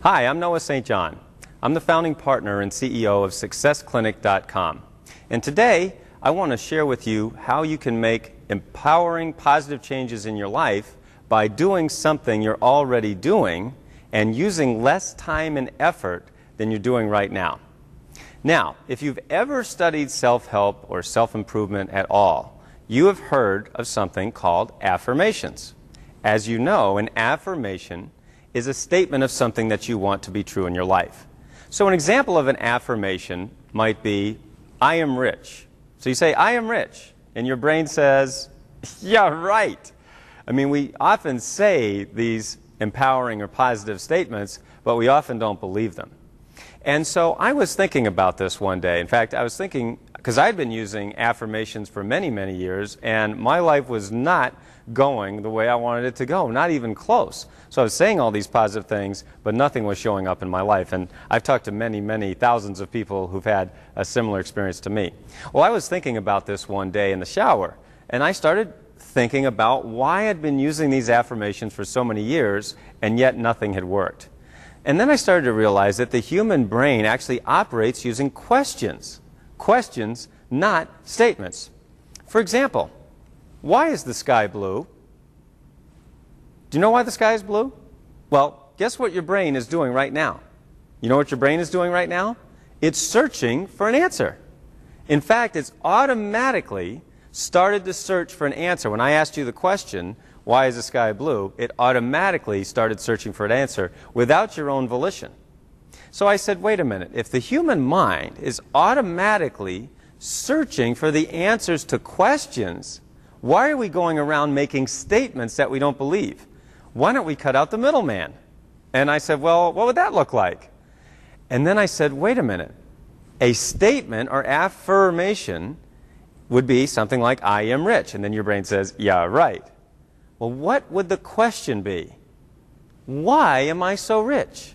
Hi, I'm Noah St. John. I'm the founding partner and CEO of SuccessClinic.com. And today, I want to share with you how you can make empowering, positive changes in your life by doing something you're already doing and using less time and effort than you're doing right now. Now, if you've ever studied self-help or self-improvement at all, you have heard of something called affirmations. As you know, an affirmation is a statement of something that you want to be true in your life. So an example of an affirmation might be, I am rich. So you say, I am rich, and your brain says, yeah, right. I mean, we often say these empowering or positive statements, but we often don't believe them. And so I was thinking about this one day. In fact, I was thinking, because I'd been using affirmations for many, many years, and my life was not going the way I wanted it to go, not even close. So I was saying all these positive things, but nothing was showing up in my life. And I've talked to many, many thousands of people who've had a similar experience to me. Well, I was thinking about this one day in the shower, and I started thinking about why I'd been using these affirmations for so many years, and yet nothing had worked. And then I started to realize that the human brain actually operates using questions. Questions, not statements. For example, why is the sky blue? Do you know why the sky is blue? Well, guess what your brain is doing right now? You know what your brain is doing right now? It's searching for an answer. In fact, it's automatically started to search for an answer. When I asked you the question, why is the sky blue? It automatically started searching for an answer without your own volition. So I said, wait a minute. If the human mind is automatically searching for the answers to questions, why are we going around making statements that we don't believe? Why don't we cut out the middleman? And I said, well, what would that look like? And then I said, wait a minute. A statement or affirmation would be something like, I am rich. And then your brain says, yeah, right. Well, what would the question be? Why am I so rich?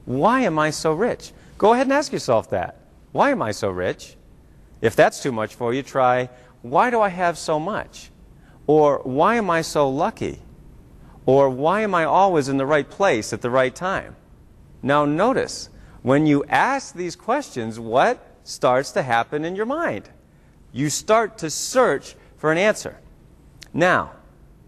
Why am I so rich? Go ahead and ask yourself that. Why am I so rich? If that's too much for you, try, why do I have so much? Or why am I so lucky? Or why am I always in the right place at the right time? Now notice, when you ask these questions, what starts to happen in your mind? You start to search for an answer. Now,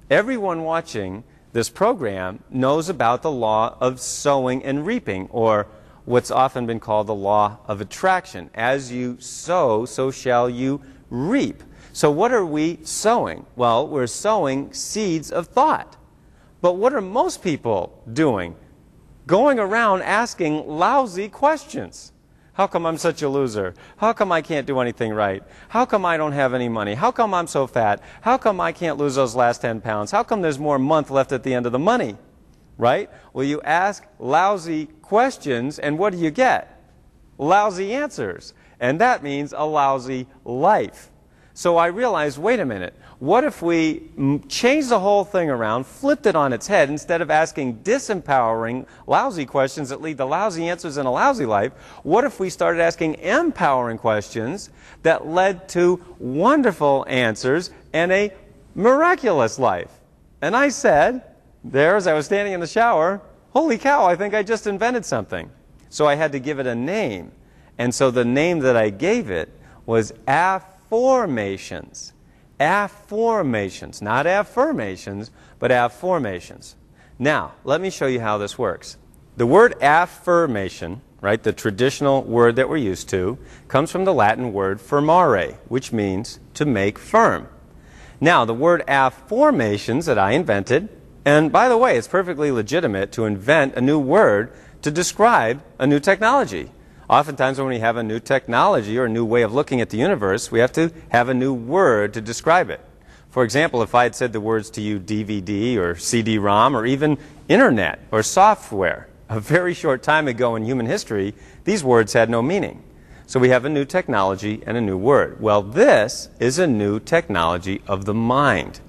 everyone watching this program knows about the law of sowing and reaping, or what's often been called the law of attraction. As you sow, so shall you reap. So what are we sowing? Well, we're sowing seeds of thought. But what are most people doing? Going around asking lousy questions. How come I'm such a loser? How come I can't do anything right? How come I don't have any money? How come I'm so fat? How come I can't lose those last 10 pounds? How come there's more month left at the end of the money? Right? Well, you ask lousy questions, and what do you get? Lousy answers. And that means a lousy life. So I realized, wait a minute, what if we changed the whole thing around, flipped it on its head, instead of asking disempowering, lousy questions that lead to lousy answers and a lousy life, what if we started asking empowering questions that led to wonderful answers and a miraculous life? And I said, there as I was standing in the shower, holy cow, I think I just invented something. So I had to give it a name. And so the name that I gave it was affirmations. Affirmations, not affirmations, but affirmations. Now, let me show you how this works. The word affirmation, right, the traditional word that we're used to, comes from the Latin word firmare, which means to make firm. Now, the word affirmations that I invented, and by the way, it's perfectly legitimate to invent a new word to describe a new technology. Oftentimes when we have a new technology or a new way of looking at the universe, we have to have a new word to describe it. For example, if I had said the words to you DVD or CD-ROM or even internet or software, a very short time ago in human history, these words had no meaning. So we have a new technology and a new word. Well, this is a new technology of the mind.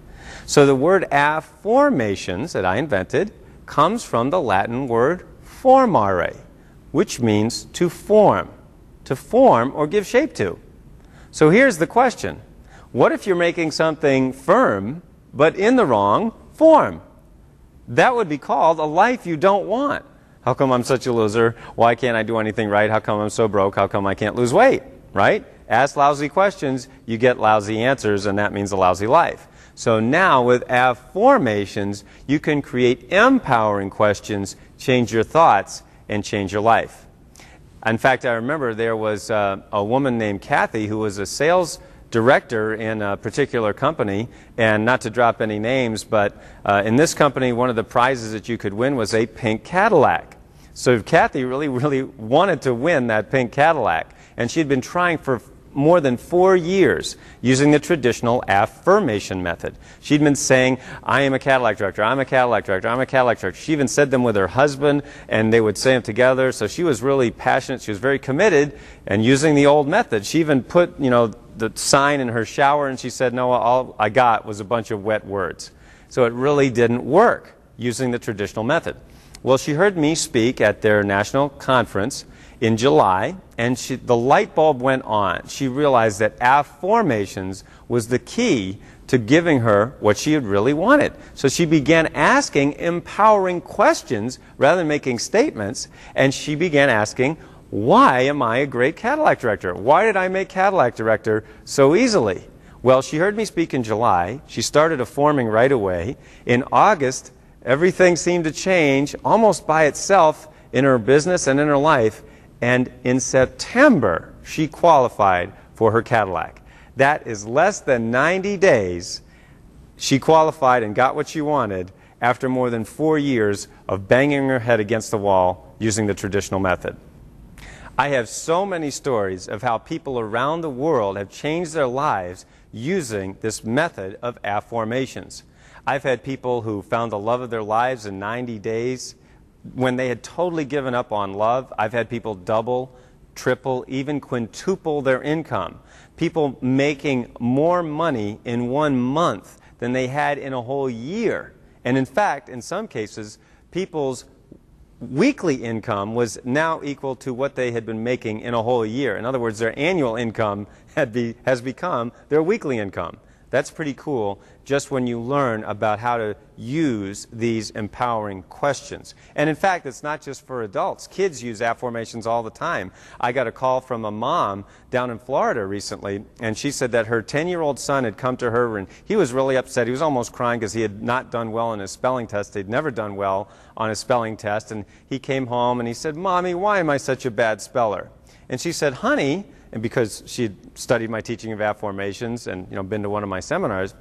So the word affirmations that I invented comes from the Latin word formare, which means to form or give shape to. So here's the question. What if you're making something firm, but in the wrong form? That would be called a life you don't want. How come I'm such a loser? Why can't I do anything right? How come I'm so broke? How come I can't lose weight? Right? Ask lousy questions, you get lousy answers, and that means a lousy life. So now with affirmations, you can create empowering questions, change your thoughts, and change your life. In fact, I remember there was a woman named Kathy who was a sales director in a particular company, and not to drop any names, but in this company, one of the prizes that you could win was a pink Cadillac. So Kathy really wanted to win that pink Cadillac, and she'd been trying for more than 4 years using the traditional affirmation method. She'd been saying, I am a Cadillac director, I'm a Cadillac director, I'm a Cadillac director. She even said them with her husband, and they would say them together. So she was really passionate, she was very committed, and using the old method. She even put, the sign in her shower, and she said, no, all I got was a bunch of wet words. So it really didn't work using the traditional method. Well, she heard me speak at their national conference in July, and the light bulb went on. She realized that affirmations was the key to giving her what she had really wanted. So she began asking empowering questions rather than making statements, and she began asking, why am I a great Cadillac director? Why did I make Cadillac director so easily? Well, she heard me speak in July. She started affirming right away. In August, everything seemed to change almost by itself in her business and in her life. And in September, she qualified for her Cadillac. That is less than 90 days. She qualified and got what she wanted after more than 4 years of banging her head against the wall using the traditional method. I have so many stories of how people around the world have changed their lives using this method of affirmations. I've had people who found the love of their lives in 90 days when they had totally given up on love. I've had people double, triple, even quintuple their income. People making more money in 1 month than they had in a whole year. And in fact, in some cases, people's weekly income was now equal to what they had been making in a whole year. In other words, their annual income has become their weekly income. That's pretty cool, just when you learn about how to use these empowering questions. And in fact, it's not just for adults. Kids use affirmations all the time. I got a call from a mom down in Florida recently, and she said that her 10-year-old son had come to her, and he was really upset. He was almost crying because he had not done well on his spelling test. He'd never done well on his spelling test, and he came home and he said, Mommy, why am I such a bad speller? And she said, honey, and because she had studied my teaching of affirmations and been to one of my seminars,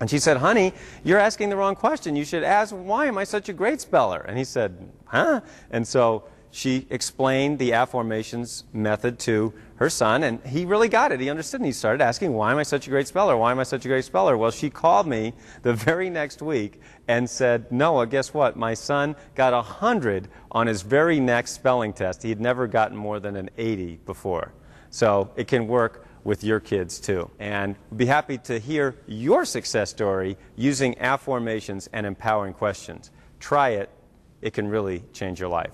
and she said, honey, you're asking the wrong question. You should ask, why am I such a great speller? And he said, huh? And so she explained the affirmations method to her son, and he really got it. He understood, and he started asking, why am I such a great speller? Why am I such a great speller? Well, she called me the very next week and said, Noah, guess what? My son got 100 on his very next spelling test. He had never gotten more than an 80 before. So it can work with your kids too. And we'd be happy to hear your success story using affirmations and empowering questions. Try it. It can really change your life.